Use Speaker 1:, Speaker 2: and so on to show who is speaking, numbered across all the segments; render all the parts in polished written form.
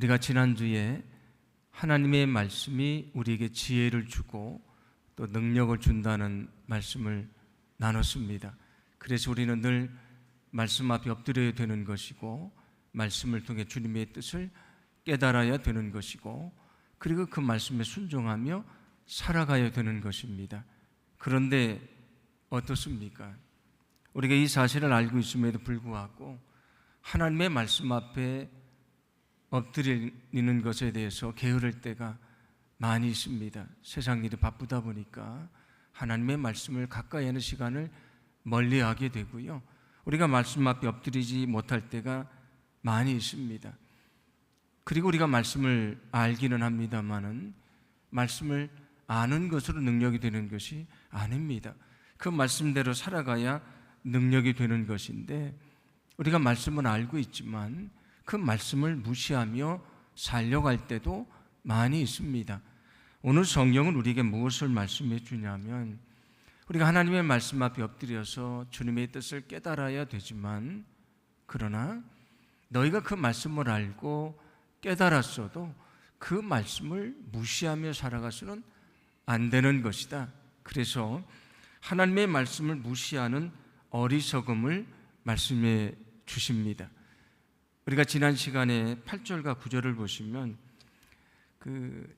Speaker 1: 우리가 지난주에 하나님의 말씀이 우리에게 지혜를 주고 또 능력을 준다는 말씀을 나눴습니다. 그래서 우리는 늘 말씀 앞에 엎드려야 되는 것이고, 말씀을 통해 주님의 뜻을 깨달아야 되는 것이고, 그리고 그 말씀에 순종하며 살아가야 되는 것입니다. 그런데 어떻습니까? 우리가 이 사실을 알고 있음에도 불구하고 하나님의 말씀 앞에 엎드리는 것에 대해서 게으를 때가 많이 있습니다. 세상 일이 바쁘다 보니까 하나님의 말씀을 가까이 하는 시간을 멀리하게 되고요, 우리가 말씀 앞에 엎드리지 못할 때가 많이 있습니다. 그리고 우리가 말씀을 알기는 합니다만은 말씀을 아는 것으로 능력이 되는 것이 아닙니다. 그 말씀대로 살아가야 능력이 되는 것인데, 우리가 말씀은 알고 있지만 그 말씀을 무시하며 살려갈 때도 많이 있습니다. 오늘 성경은 우리에게 무엇을 말씀해 주냐면, 우리가 하나님의 말씀 앞에 엎드려서 주님의 뜻을 깨달아야 되지만, 그러나 너희가 그 말씀을 알고 깨달았어도 그 말씀을 무시하며 살아가서는 안 되는 것이다. 그래서 하나님의 말씀을 무시하는 어리석음을 말씀해 주십니다. 우리가 지난 시간에 8절과 9절을 보시면 그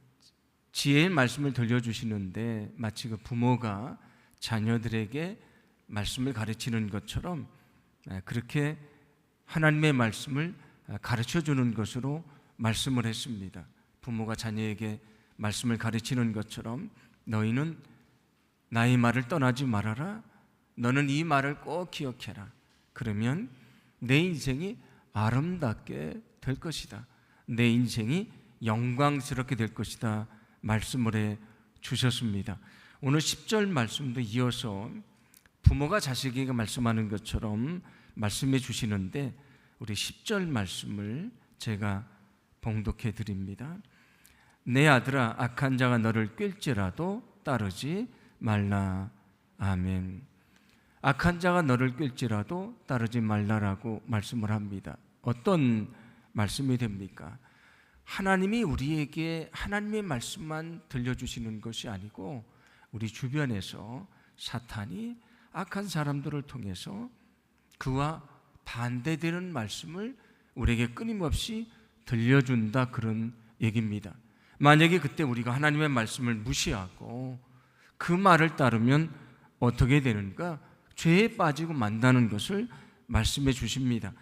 Speaker 1: 지혜의 말씀을 들려주시는데, 마치 그 부모가 자녀들에게 말씀을 가르치는 것처럼 그렇게 하나님의 말씀을 가르쳐주는 것으로 말씀을 했습니다. 부모가 자녀에게 말씀을 가르치는 것처럼 너희는 나의 말을 떠나지 말아라. 너는 이 말을 꼭 기억해라. 그러면 내 인생이 아름답게 될 것이다. 내 인생이 영광스럽게 될 것이다. 말씀을 해 주셨습니다. 오늘 10절 말씀도 이어서 부모가 자식에게 말씀하는 것처럼 말씀해 주시는데, 우리 10절 말씀을 제가 봉독해 드립니다. 내 아들아, 악한 자가 너를 꿰일지라도 따르지 말라. 아멘. 악한 자가 너를 꿰일지라도 따르지 말라라고 말씀을 합니다. 어떤 말씀이 됩니까? 하나님이 우리에게 하나님의 말씀만 들려주시는 것이 아니고, 우리 주변에서 사탄이 악한 사람들을 통해서 그와 반대되는 말씀을 우리에게 끊임없이 들려준다, 그런 얘기입니다. 만약에 그때 우리가 하나님의 말씀을 무시하고 그 말을 따르면 어떻게 되는가? 죄에 빠지고 만다는 것을 말씀해 주십니다.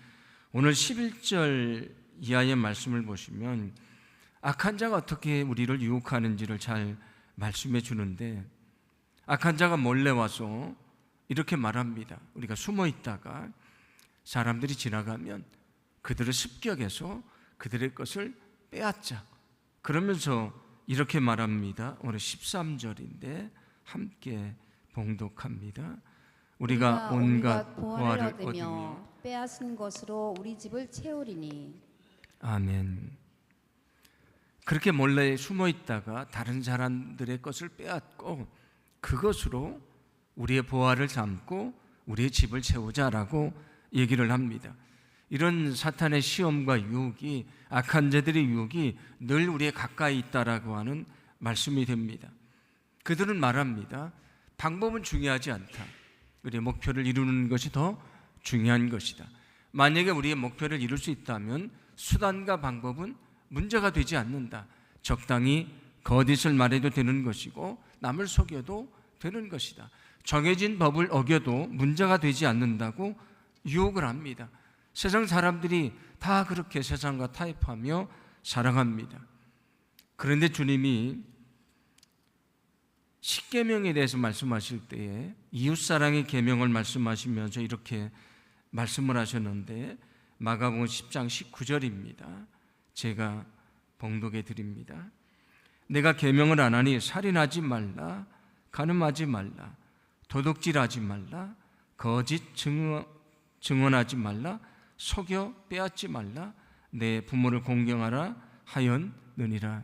Speaker 1: 오늘 11절 이하의 말씀을 보시면 악한 자가 어떻게 우리를 유혹하는지를 잘 말씀해 주는데, 악한 자가 몰래 와서 이렇게 말합니다. 우리가 숨어 있다가 사람들이 지나가면 그들을 습격해서 그들의 것을 빼앗자. 그러면서 이렇게 말합니다. 오늘 13절인데 함께 봉독합니다. 우리가 온갖 보화를 얻으며
Speaker 2: 빼앗은 것으로 우리 집을 채우리니.
Speaker 1: 아멘. 그렇게 몰래 숨어 있다가 다른 사람들의 것을 빼앗고 그것으로 우리의 보화를 삼고 우리의 집을 채우자라고 얘기를 합니다. 이런 사탄의 시험과 유혹이, 악한 자들의 유혹이 늘 우리의 가까이 있다라고 하는 말씀이 됩니다. 그들은 말합니다. 방법은 중요하지 않다. 우리의 목표를 이루는 것이 더 중요한 것이다. 만약에 우리의 목표를 이룰 수 있다면 수단과 방법은 문제가 되지 않는다. 적당히 거짓을 말해도 되는 것이고 남을 속여도 되는 것이다. 정해진 법을 어겨도 문제가 되지 않는다고 유혹을 합니다. 세상 사람들이 다 그렇게 세상과 타협하며 살아갑니다. 그런데 주님이 십계명에 대해서 말씀하실 때에 이웃사랑의 계명을 말씀하시면서 이렇게 말씀을 하셨는데, 마가복음 10장 19절입니다. 제가 봉독해 드립니다. 내가 계명을 안 하니 살인하지 말라, 간음하지 말라, 도둑질하지 말라, 거짓 증언하지 말라, 속여 빼앗지 말라, 내 부모를 공경하라 하였느니라.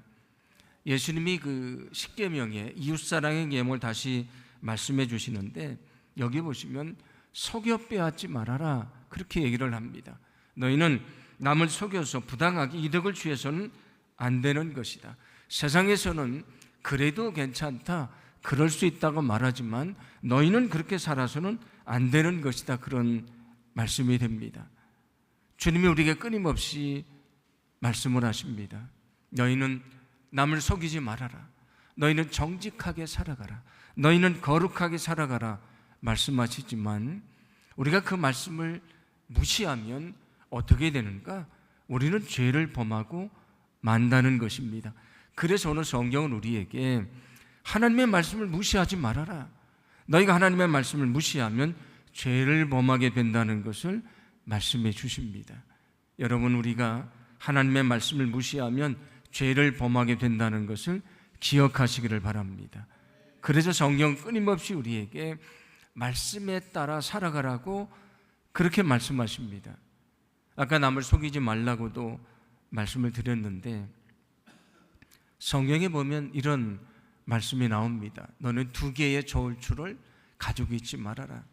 Speaker 1: 예수님이 그 십계명의 이웃사랑의 계명을 다시 말씀해 주시는데, 여기 보시면 속여 빼앗지 말아라, 그렇게 얘기를 합니다. 너희는 남을 속여서 부당하게 이득을 취해서는 안 되는 것이다. 세상에서는 그래도 괜찮다, 그럴 수 있다고 말하지만 너희는 그렇게 살아서는 안 되는 것이다. 그런 말씀이 됩니다. 주님이 우리에게 끊임없이 말씀을 하십니다. 너희는 남을 속이지 말아라. 너희는 정직하게 살아가라. 너희는 거룩하게 살아가라 말씀하시지만 우리가 그 말씀을 무시하면 어떻게 되는가? 우리는 죄를 범하고 만다는 것입니다. 그래서 오늘 성경은 우리에게 하나님의 말씀을 무시하지 말아라. 너희가 하나님의 말씀을 무시하면 죄를 범하게 된다는 것을 말씀해 주십니다. 여러분, 우리가 하나님의 말씀을 무시하면 죄를 범하게 된다는 것을 기억하시기를 바랍니다. 그래서 성경 끊임없이 우리에게 말씀에 따라 살아가라고 그렇게 말씀하십니다. 아까 남을 속이지 말라고도 말씀을 드렸는데 성경에 보면 이런 말씀이 나옵니다. 너는 두 개의 저울추를 가지고 있지 말아라.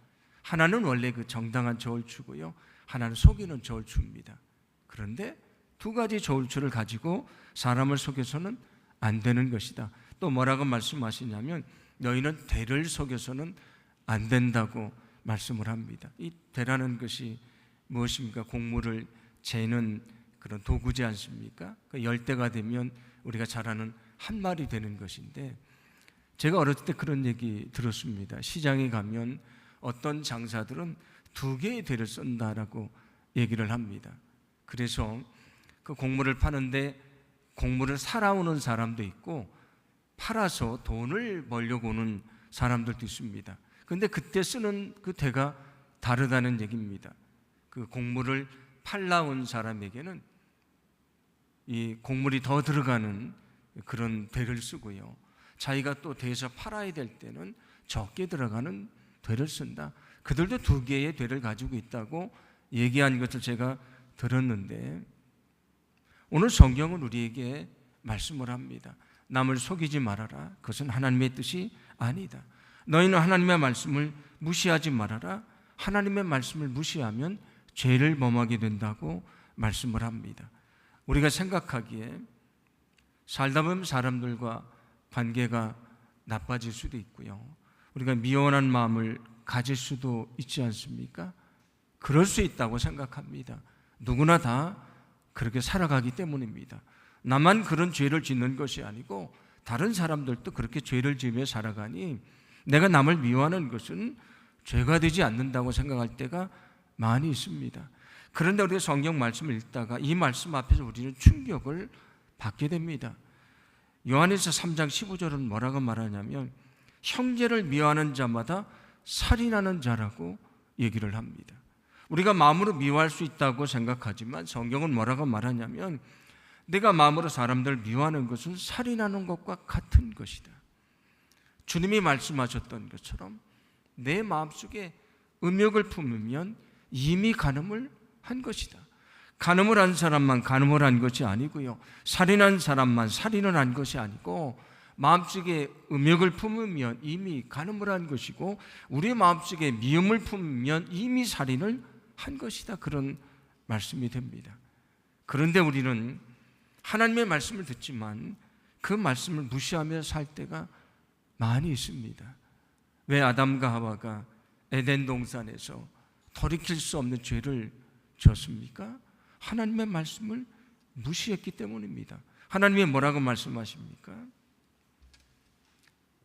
Speaker 1: 하나는 원래 그 정당한 저울추고요, 하나는 속이는 저울추입니다. 그런데 두 가지 저울추를 가지고 사람을 속여서는 안 되는 것이다. 또 뭐라고 말씀하시냐면 너희는 대를 속여서는 안 된다고 말씀을 합니다. 이 대라는 것이 무엇입니까? 곡물을 재는 그런 도구지 않습니까? 그 열대가 되면 우리가 잘 아는 한 말이 되는 것인데, 제가 어렸을 때 그런 얘기 들었습니다. 시장에 가면 어떤 장사들은 두 개의 대를 쓴다라고 얘기를 합니다. 그래서 그 곡물을 파는데 곡물을 사러오는 사람도 있고 팔아서 돈을 벌려고 오는 사람들도 있습니다. 그런데 그때 쓰는 그 대가 다르다는 얘기입니다. 그 곡물을 팔러온 사람에게는 이 곡물이 더 들어가는 그런 대를 쓰고요, 자기가 또 대에서 팔아야 될 때는 적게 들어가는 대를 쓴다. 그들도 두 개의 대를 가지고 있다고 얘기한 것을 제가 들었는데, 오늘 성경은 우리에게 말씀을 합니다. 남을 속이지 말아라. 그것은 하나님의 뜻이 아니다. 너희는 하나님의 말씀을 무시하지 말아라. 하나님의 말씀을 무시하면 죄를 범하게 된다고 말씀을 합니다. 우리가 생각하기에 살다 보면 사람들과 관계가 나빠질 수도 있고요, 우리가 미워하는 마음을 가질 수도 있지 않습니까? 그럴 수 있다고 생각합니다. 누구나 다 그렇게 살아가기 때문입니다. 나만 그런 죄를 짓는 것이 아니고 다른 사람들도 그렇게 죄를 지으며 살아가니 내가 남을 미워하는 것은 죄가 되지 않는다고 생각할 때가 많이 있습니다. 그런데 우리가 성경 말씀을 읽다가 이 말씀 앞에서 우리는 충격을 받게 됩니다. 요한일서 3장 15절은 뭐라고 말하냐면 형제를 미워하는 자마다 살인하는 자라고 얘기를 합니다. 우리가 마음으로 미워할 수 있다고 생각하지만 성경은 뭐라고 말하냐면 내가 마음으로 사람들을 미워하는 것은 살인하는 것과 같은 것이다. 주님이 말씀하셨던 것처럼 내 마음속에 음욕을 품으면 이미 간음을 한 것이다. 간음을 한 사람만 간음을 한 것이 아니고요, 살인한 사람만 살인을 한 것이 아니고 마음속에 음욕을 품으면 이미 간음을 한 것이고 우리의 마음속에 미움을 품으면 이미 살인을 한 것이다. 그런 말씀이 됩니다. 그런데 우리는 하나님의 말씀을 듣지만 그 말씀을 무시하며 살 때가 많이 있습니다. 왜 아담과 하와가 에덴 동산에서 돌이킬 수 없는 죄를 졌습니까? 하나님의 말씀을 무시했기 때문입니다. 하나님이 뭐라고 말씀하십니까?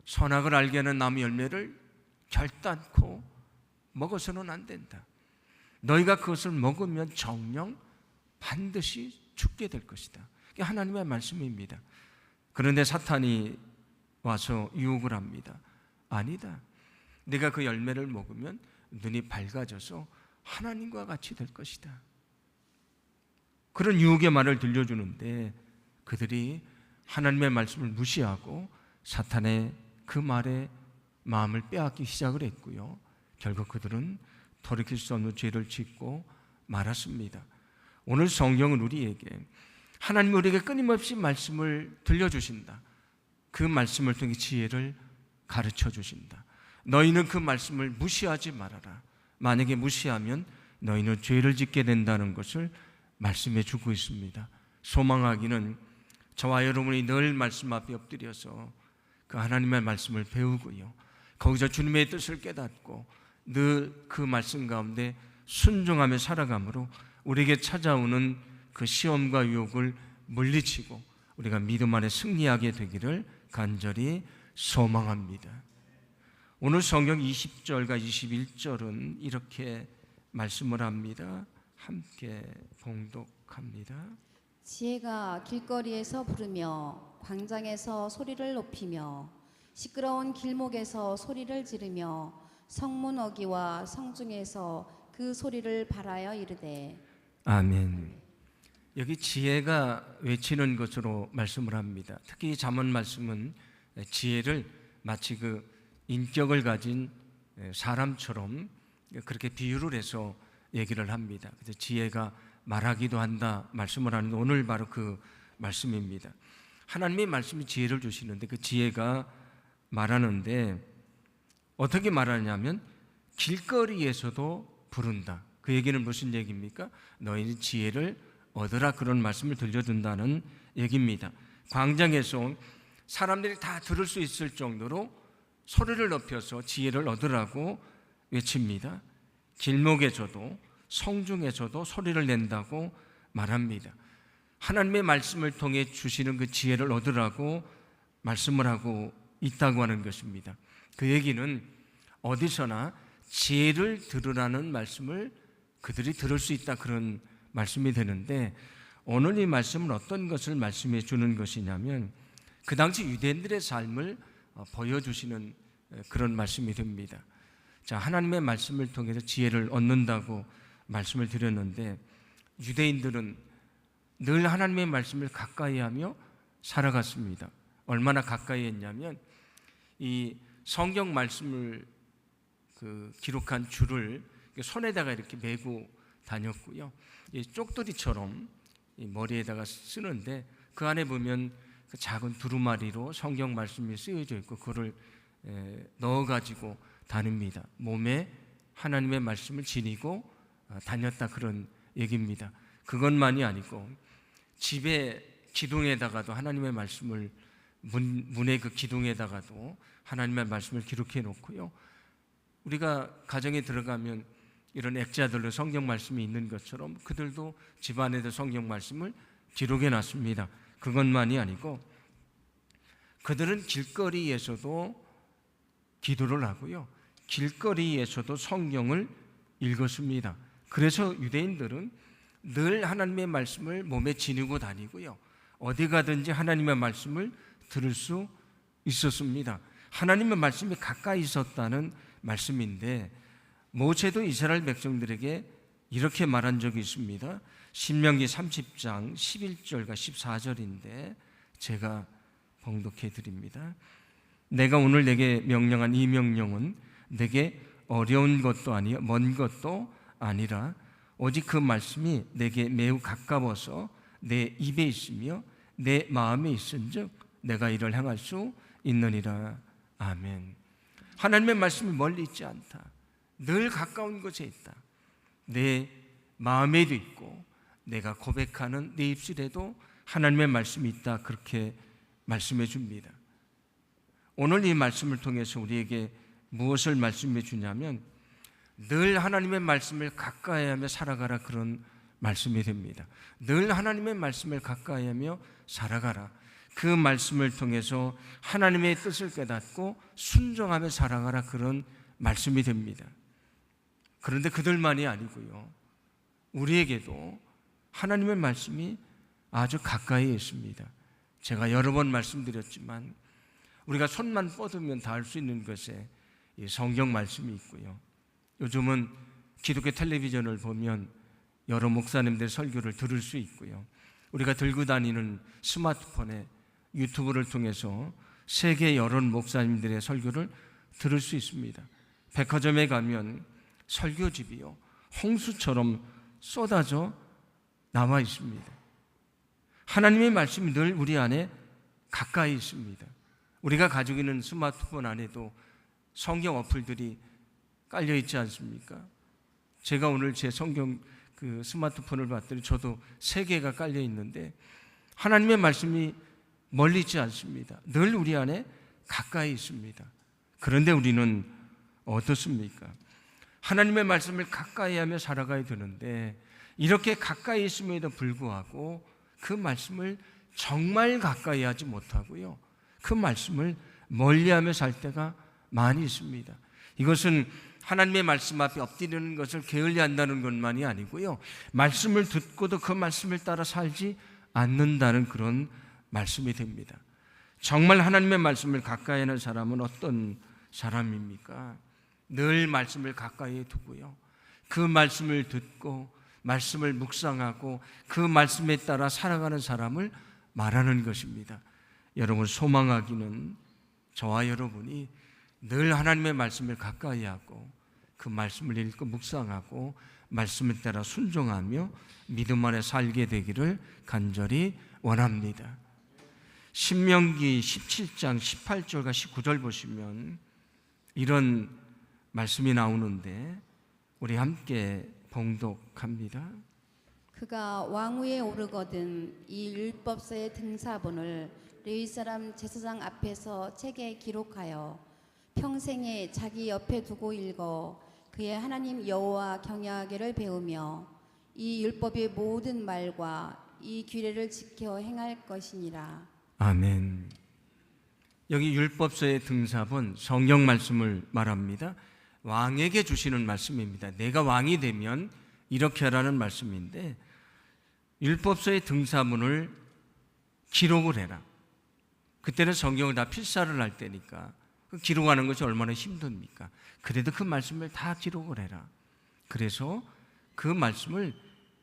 Speaker 1: 선악을 알게 하는 나무 열매를 결단코 먹어서는 안 된다. 너희가 그것을 먹으면 정녕 반드시 죽게 될 것이다. 이게 하나님의 말씀입니다. 그런데 사탄이 와서 유혹을 합니다. 아니다. 네가 그 열매를 먹으면 눈이 밝아져서 하나님과 같이 될 것이다. 그런 유혹의 말을 들려주는데 그들이 하나님의 말씀을 무시하고 사탄의 그 말에 마음을 빼앗기 시작을 했고요, 결국 그들은 돌이킬 수 없는 죄를 짓고 말았습니다. 오늘 성경은 우리에게 하나님이 우리에게 끊임없이 말씀을 들려주신다. 그 말씀을 통해 지혜를 가르쳐 주신다. 너희는 그 말씀을 무시하지 말아라. 만약에 무시하면 너희는 죄를 짓게 된다는 것을 말씀해 주고 있습니다. 소망하기는 저와 여러분이 늘 말씀 앞에 엎드려서 그 하나님의 말씀을 배우고요, 거기서 주님의 뜻을 깨닫고 늘 그 말씀 가운데 순종하며 살아감으로 우리에게 찾아오는 그 시험과 유혹을 물리치고 우리가 믿음 안에 승리하게 되기를 간절히 소망합니다. 오늘 성경 20절과 21절은 이렇게 말씀을 합니다. 함께 봉독합니다.
Speaker 2: 지혜가 길거리에서 부르며 광장에서 소리를 높이며 시끄러운 길목에서 소리를 지르며 성문 어귀와 성중에서 그 소리를 발하여 이르되.
Speaker 1: 아멘. 여기 지혜가 외치는 것으로 말씀을 합니다. 특히 잠언 말씀은 지혜를 마치 그 인격을 가진 사람처럼 그렇게 비유를 해서 얘기를 합니다. 그래서 지혜가 말하기도 한다 말씀을 하는데 오늘 바로 그 말씀입니다. 하나님의 말씀이 지혜를 주시는데 그 지혜가 말하는데 어떻게 말하냐면 길거리에서도 부른다. 그 얘기는 무슨 얘기입니까? 너희는 지혜를 얻으라, 그런 말씀을 들려준다는 얘기입니다. 광장에서 사람들이 다 들을 수 있을 정도로 소리를 높여서 지혜를 얻으라고 외칩니다. 길목에서도 성중에서도 소리를 낸다고 말합니다. 하나님의 말씀을 통해 주시는 그 지혜를 얻으라고 말씀을 하고 있다고 하는 것입니다. 그 얘기는 어디서나 지혜를 들으라는 말씀을 그들이 들을 수 있다, 그런 말씀이 되는데, 오늘 이 말씀은 어떤 것을 말씀해 주는 것이냐면 그 당시 유대인들의 삶을 보여주시는 그런 말씀이 됩니다. 자, 하나님의 말씀을 통해서 지혜를 얻는다고 말씀을 드렸는데, 유대인들은 늘 하나님의 말씀을 가까이 하며 살아갔습니다. 얼마나 가까이 했냐면 이 성경 말씀을 기록한 줄을 손에다가 이렇게 메고 다녔고요, 쪽돌이처럼 머리에다가 쓰는데 그 안에 보면 그 작은 두루마리로 성경 말씀이 쓰여져 있고 그거를 넣어가지고 다닙니다. 몸에 하나님의 말씀을 지니고 다녔다, 그런 얘기입니다. 그것만이 아니고 집에 기둥에다가도 하나님의 말씀을, 문의 그 기둥에다가도 하나님의 말씀을 기록해 놓고요, 우리가 가정에 들어가면 이런 액자들로 성경 말씀이 있는 것처럼 그들도 집안에도 성경 말씀을 기록해 놨습니다. 그것만이 아니고 그들은 길거리에서도 기도를 하고요, 길거리에서도 성경을 읽었습니다. 그래서 유대인들은 늘 하나님의 말씀을 몸에 지니고 다니고요, 어디 가든지 하나님의 말씀을 들을 수 있었습니다. 하나님의 말씀이 가까이 있었다는 말씀인데, 모세도 이스라엘 백성들에게 이렇게 말한 적이 있습니다. 신명기 30장 11절과 14절인데 제가 봉독해 드립니다. 내가 오늘 내게 명령한 이 명령은 내게 어려운 것도 아니요 먼 것도 아니라 오직 그 말씀이 내게 매우 가까워서 내 입에 있으며 내 마음에 있은즉 내가 이를 행할 수 있느니라. 아멘. 하나님의 말씀이 멀리 있지 않다. 늘 가까운 곳에 있다. 내 마음에도 있고 내가 고백하는 내 입술에도 하나님의 말씀이 있다, 그렇게 말씀해 줍니다. 오늘 이 말씀을 통해서 우리에게 무엇을 말씀해 주냐면 늘 하나님의 말씀을 가까이 하며 살아가라, 그런 말씀이 됩니다. 늘 하나님의 말씀을 가까이 하며 살아가라. 그 말씀을 통해서 하나님의 뜻을 깨닫고 순종하며 살아가라, 그런 말씀이 됩니다. 그런데 그들만이 아니고요, 우리에게도 하나님의 말씀이 아주 가까이 있습니다. 제가 여러 번 말씀드렸지만 우리가 손만 뻗으면 닿을 수 있는 것에 성경 말씀이 있고요, 요즘은 기독교 텔레비전을 보면 여러 목사님들의 설교를 들을 수 있고요, 우리가 들고 다니는 스마트폰에 유튜브를 통해서 세계 여러 목사님들의 설교를 들을 수 있습니다. 백화점에 가면 설교집이요, 홍수처럼 쏟아져 나와 있습니다. 하나님의 말씀이 늘 우리 안에 가까이 있습니다. 우리가 가지고 있는 스마트폰 안에도 성경 어플들이 깔려 있지 않습니까? 제가 오늘 제 성경 그 스마트폰을 봤더니 저도 3개가 깔려 있는데 하나님의 말씀이 멀리 있지 않습니다. 늘 우리 안에 가까이 있습니다. 그런데 우리는 어떻습니까? 하나님의 말씀을 가까이 하며 살아가야 되는데 이렇게 가까이 있음에도 불구하고 그 말씀을 정말 가까이 하지 못하고요, 그 말씀을 멀리하며 살 때가 많이 있습니다. 이것은 하나님의 말씀 앞에 엎드리는 것을 게을리한다는 것만이 아니고요, 말씀을 듣고도 그 말씀을 따라 살지 않는다는 그런 말씀이 됩니다. 정말 하나님의 말씀을 가까이 하는 사람은 어떤 사람입니까? 늘 말씀을 가까이 두고요, 그 말씀을 듣고 말씀을 묵상하고 그 말씀에 따라 살아가는 사람을 말하는 것입니다. 여러분, 소망하기는 저와 여러분이 늘 하나님의 말씀을 가까이 하고 그 말씀을 읽고 묵상하고 말씀에 따라 순종하며 믿음 안에 살게 되기를 간절히 원합니다. 신명기 17장 18절과 19절 보시면 이런 말씀이 나오는데 우리 함께 봉독합니다.
Speaker 2: 그가 왕위에 오르거든 이 율법서의 등사본을 레위 사람 제사장 앞에서 책에 기록하여 평생에 자기 옆에 두고 읽어 그의 하나님 여호와 경외하기를 배우며 이 율법의 모든 말과 이 규례를 지켜 행할 것이니라.
Speaker 1: 아멘. 여기 율법서의 등사본 성경 말씀을 말합니다. 왕에게 주시는 말씀입니다. 내가 왕이 되면 이렇게 하라는 말씀인데 율법서의 등사본을 기록을 해라. 그때는 성경을 다 필사를 할 때니까 그 기록하는 것이 얼마나 힘듭니까? 그래도 그 말씀을 다 기록을 해라. 그래서 그 말씀을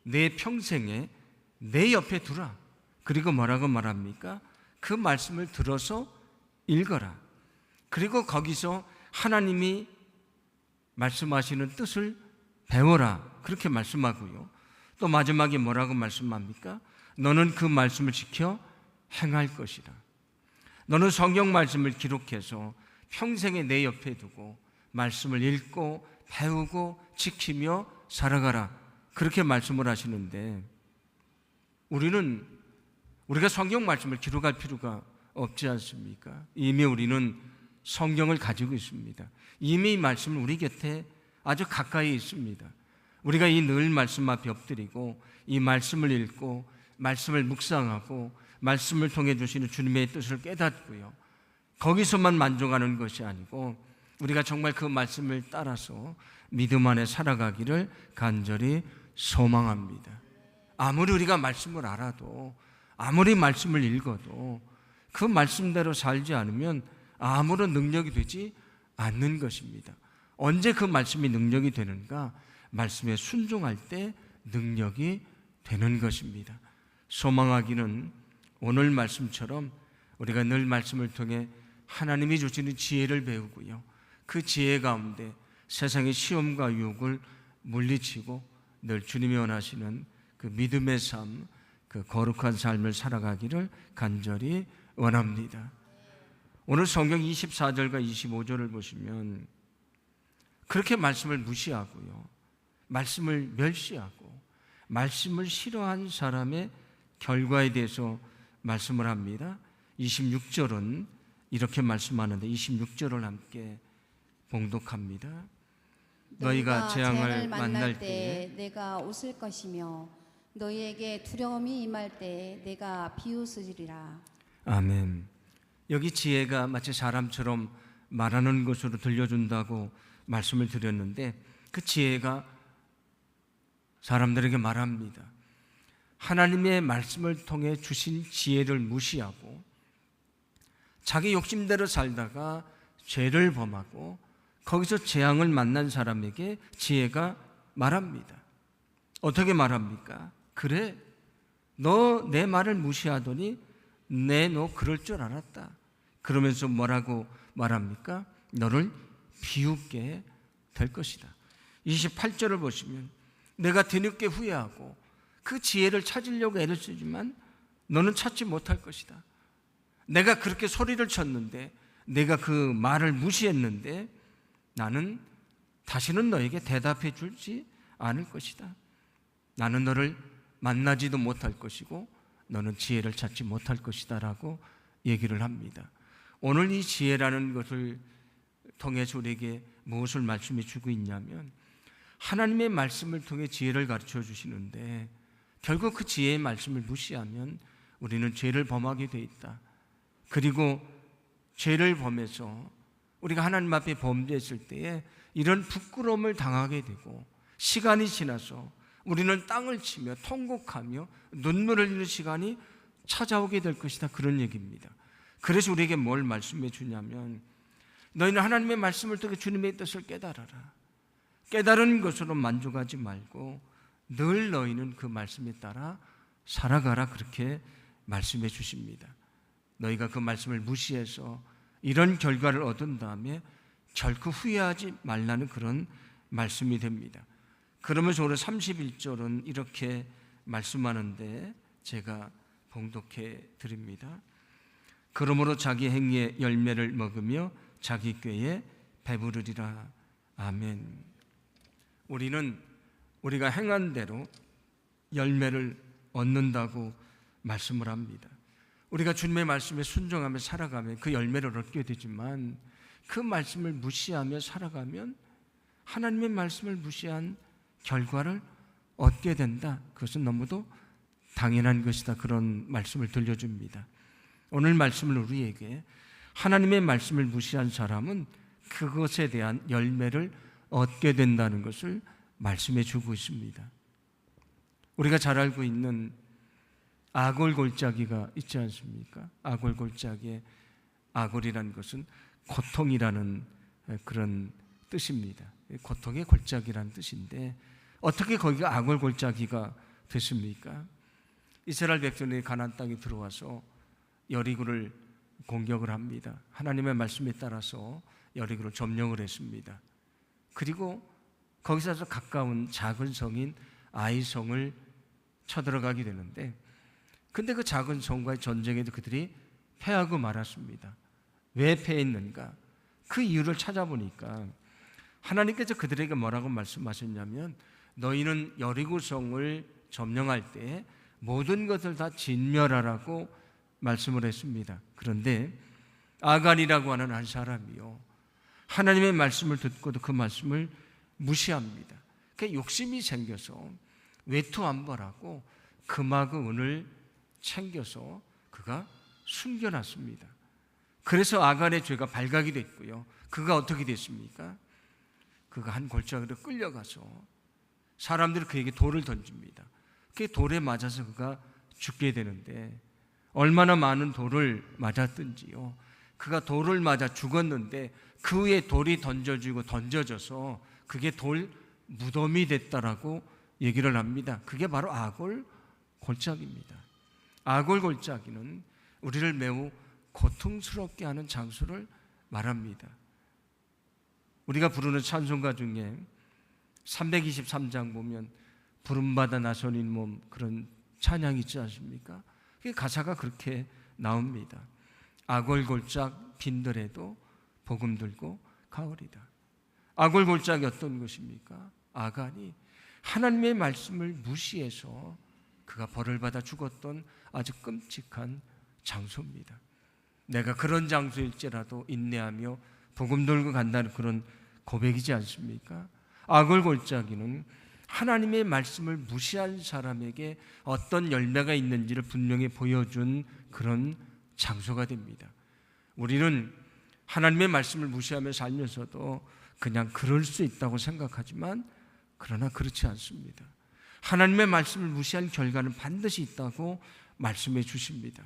Speaker 1: 내 평생에 내 옆에 두라. 그리고 뭐라고 말합니까? 그 말씀을 들어서 읽어라. 그리고 거기서 하나님이 말씀하시는 뜻을 배워라. 그렇게 말씀하고요. 또 마지막에 뭐라고 말씀합니까? 너는 그 말씀을 지켜 행할 것이라. 너는 성경 말씀을 기록해서 평생에 내 옆에 두고 말씀을 읽고 배우고 지키며 살아가라. 그렇게 말씀을 하시는데 우리가 성경 말씀을 기록할 필요가 없지 않습니까? 이미 우리는 성경을 가지고 있습니다. 이미 이 말씀은 우리 곁에 아주 가까이 있습니다. 우리가 이 늘 말씀 앞에 엎드리고 이 말씀을 읽고 말씀을 묵상하고 말씀을 통해 주시는 주님의 뜻을 깨닫고요, 거기서만 만족하는 것이 아니고 우리가 정말 그 말씀을 따라서 믿음 안에 살아가기를 간절히 소망합니다. 아무리 우리가 말씀을 알아도 아무리 말씀을 읽어도 그 말씀대로 살지 않으면 아무런 능력이 되지 않는 것입니다. 언제 그 말씀이 능력이 되는가? 말씀에 순종할 때 능력이 되는 것입니다. 소망하기는 오늘 말씀처럼 우리가 늘 말씀을 통해 하나님이 주시는 지혜를 배우고요, 그 지혜 가운데 세상의 시험과 유혹을 물리치고 늘 주님이 원하시는 그 믿음의 삶, 그 거룩한 삶을 살아가기를 간절히 원합니다. 오늘 성경 24절과 25절을 보시면 그렇게 말씀을 무시하고요, 말씀을 멸시하고 말씀을 싫어한 사람의 결과에 대해서 말씀을 합니다. 26절은 이렇게 말씀하는데 26절을 함께 봉독합니다. 너희가 재앙을 만날 때
Speaker 2: 내가 웃을 것이며 너희에게 두려움이 임할 때 내가 비웃으리라.
Speaker 1: 아멘. 여기 지혜가 마치 사람처럼 말하는 것으로 들려준다고 말씀을 드렸는데 그 지혜가 사람들에게 말합니다. 하나님의 말씀을 통해 주신 지혜를 무시하고 자기 욕심대로 살다가 죄를 범하고 거기서 재앙을 만난 사람에게 지혜가 말합니다. 어떻게 말합니까? 그래, 너 내 말을 무시하더니 너 그럴 줄 알았다. 그러면서 뭐라고 말합니까? 너를 비웃게 될 것이다. 28절을 보시면 내가 뒤늦게 후회하고 그 지혜를 찾으려고 애를 쓰지만 너는 찾지 못할 것이다. 내가 그렇게 소리를 쳤는데, 내가 그 말을 무시했는데 나는 다시는 너에게 대답해 주지 않을 것이다. 나는 너를 만나지도 못할 것이고 너는 지혜를 찾지 못할 것이다 라고 얘기를 합니다. 오늘 이 지혜라는 것을 통해서 우리에게 무엇을 말씀해 주고 있냐면 하나님의 말씀을 통해 지혜를 가르쳐 주시는데 결국 그 지혜의 말씀을 무시하면 우리는 죄를 범하게 돼 있다. 그리고 죄를 범해서 우리가 하나님 앞에 범죄했을 때에 이런 부끄러움을 당하게 되고 시간이 지나서 우리는 땅을 치며 통곡하며 눈물을 흘리는 시간이 찾아오게 될 것이다. 그런 얘기입니다. 그래서 우리에게 뭘 말씀해 주냐면 너희는 하나님의 말씀을 통해 주님의 뜻을 깨달아라. 깨달은 것으로 만족하지 말고 늘 너희는 그 말씀에 따라 살아가라. 그렇게 말씀해 주십니다. 너희가 그 말씀을 무시해서 이런 결과를 얻은 다음에 결코 후회하지 말라는 그런 말씀이 됩니다. 그러면서 오늘 31절은 이렇게 말씀하는데 제가 봉독해 드립니다. 그러므로 자기 행위의 열매를 먹으며 자기 꾀에 배부르리라. 아멘. 우리는 우리가 행한 대로 열매를 얻는다고 말씀을 합니다. 우리가 주님의 말씀에 순종하며 살아가면 그 열매를 얻게 되지만 그 말씀을 무시하며 살아가면 하나님의 말씀을 무시한 결과를 얻게 된다. 그것은 너무도 당연한 것이다. 그런 말씀을 들려줍니다. 오늘 말씀을 우리에게 하나님의 말씀을 무시한 사람은 그것에 대한 열매를 얻게 된다는 것을 말씀해 주고 있습니다. 우리가 잘 알고 있는 아골골짜기가 있지 않습니까? 아골골짜기의 아골이라는 것은 고통이라는 그런 뜻입니다. 고통의 골짜기라는 뜻인데 어떻게 거기가 아골골짜기가 됐습니까? 이스라엘 백성들이 가나안 땅에 들어와서 여리고를 공격을 합니다. 하나님의 말씀에 따라서 여리고를 점령을 했습니다. 그리고 거기서 가까운 작은 성인 아이성을 쳐들어가게 되는데 근데 그 작은 성과의 전쟁에도 그들이 패하고 말았습니다. 왜 패했는가? 그 이유를 찾아보니까 하나님께서 그들에게 뭐라고 말씀하셨냐면 너희는 여리고성을 점령할 때 모든 것을 다 진멸하라고 말씀을 했습니다. 그런데 아간이라고 하는 한 사람이요 하나님의 말씀을 듣고도 그 말씀을 무시합니다. 그 욕심이 생겨서 외투암벌하고 금하고 은을 챙겨서 그가 숨겨놨습니다. 그래서 아간의 죄가 발각이 됐고요. 그가 어떻게 됐습니까? 그가 한 골짜기로 끌려가서 사람들이 그에게 돌을 던집니다. 그 돌에 맞아서 그가 죽게 되는데 얼마나 많은 돌을 맞았든지요. 그가 돌을 맞아 죽었는데 그 위에 돌이 던져져서 그게 돌 무덤이 됐다라고 얘기를 합니다. 그게 바로 아골 골짜기입니다. 아골 골짜기는 우리를 매우 고통스럽게 하는 장소를 말합니다. 우리가 부르는 찬송가 중에 323장 보면 부름받아 나서는 몸 그런 찬양이 있지 않습니까? 그 가사가 그렇게 나옵니다. 아골골짝 빈들에도 복음 들고 가오리다. 아골골짝이 어떤 것입니까? 아간이 하나님의 말씀을 무시해서 그가 벌을 받아 죽었던 아주 끔찍한 장소입니다. 내가 그런 장소일지라도 인내하며 복음 들고 간다는 그런 고백이지 않습니까? 아골골짜기는 하나님의 말씀을 무시한 사람에게 어떤 열매가 있는지를 분명히 보여준 그런 장소가 됩니다. 우리는 하나님의 말씀을 무시하며 살면서도 그냥 그럴 수 있다고 생각하지만 그러나 그렇지 않습니다. 하나님의 말씀을 무시한 결과는 반드시 있다고 말씀해 주십니다.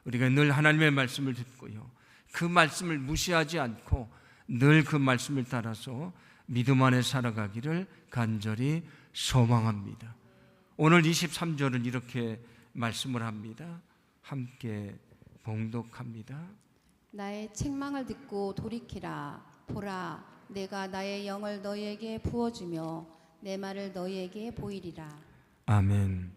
Speaker 1: 우리가 늘 하나님의 말씀을 듣고요. 그 말씀을 무시하지 않고 늘 그 말씀을 따라서 믿음 안에 살아가기를 간절히 소망합니다. 오늘 23절은 이렇게 말씀을 합니다. 함께 봉독합니다.
Speaker 2: 나의 책망을 듣고 돌이키라. 보라, 내가 나의 영을 너희에게 부어주며 내 말을 너희에게 보이리라.
Speaker 1: 아멘.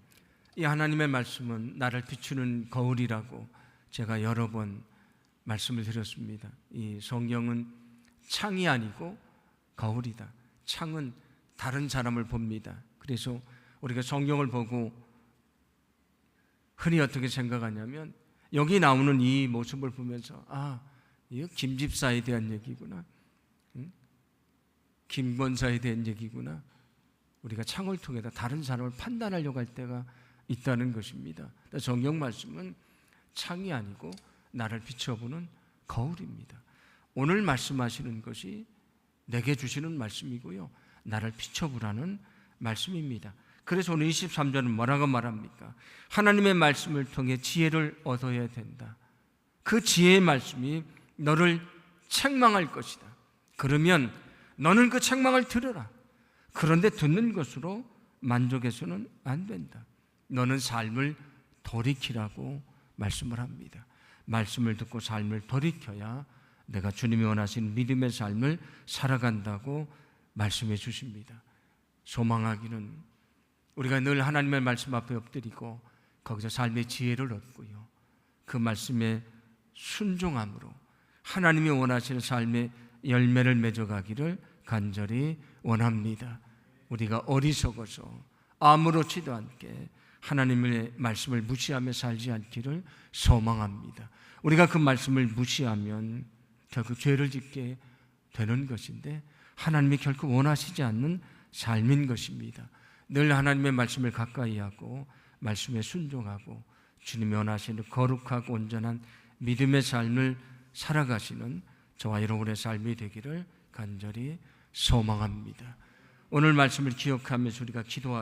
Speaker 1: 이 하나님의 말씀은 나를 비추는 거울이라고 제가 여러 번 말씀을 드렸습니다. 이 성경은 창이 아니고 거울이다. 창은 다른 사람을 봅니다. 그래서 우리가 성경을 보고 흔히 어떻게 생각하냐면 여기 나오는 이 모습을 보면서 이거 김 집사에 대한 얘기구나, 김 권사에 대한 얘기구나. 우리가 창을 통해서 다른 사람을 판단하려고 할 때가 있다는 것입니다. 성경 말씀은 창이 아니고 나를 비춰보는 거울입니다. 오늘 말씀하시는 것이 내게 주시는 말씀이고요, 나를 비춰보라는 말씀입니다. 그래서 오늘 23절은 뭐라고 말합니까? 하나님의 말씀을 통해 지혜를 얻어야 된다. 그 지혜의 말씀이 너를 책망할 것이다. 그러면 너는 그 책망을 들으라. 그런데 듣는 것으로 만족해서는 안 된다. 너는 삶을 돌이키라고 말씀을 합니다. 말씀을 듣고 삶을 돌이켜야 내가 주님이 원하시는 믿음의 삶을 살아간다고 말씀해 주십니다. 소망하기는 우리가 늘 하나님의 말씀 앞에 엎드리고 거기서 삶의 지혜를 얻고요, 그 말씀에 순종함으로 하나님이 원하시는 삶의 열매를 맺어가기를 간절히 원합니다. 우리가 어리석어서 아무렇지도 않게 하나님의 말씀을 무시하며 살지 않기를 소망합니다. 우리가 그 말씀을 무시하면 결국 죄를 짓게 되는 것인데 하나님이 결코 원하시지 않는 삶인 것입니다. 늘 하나님의 말씀을 가까이 하고 말씀에 순종하고 주님이 원하시는 거룩하고 온전한 믿음의 삶을 살아가시는 저와 여러분의 삶이 되기를 간절히 소망합니다. 오늘 말씀을 기억하면서 우리가 기도하겠습니다.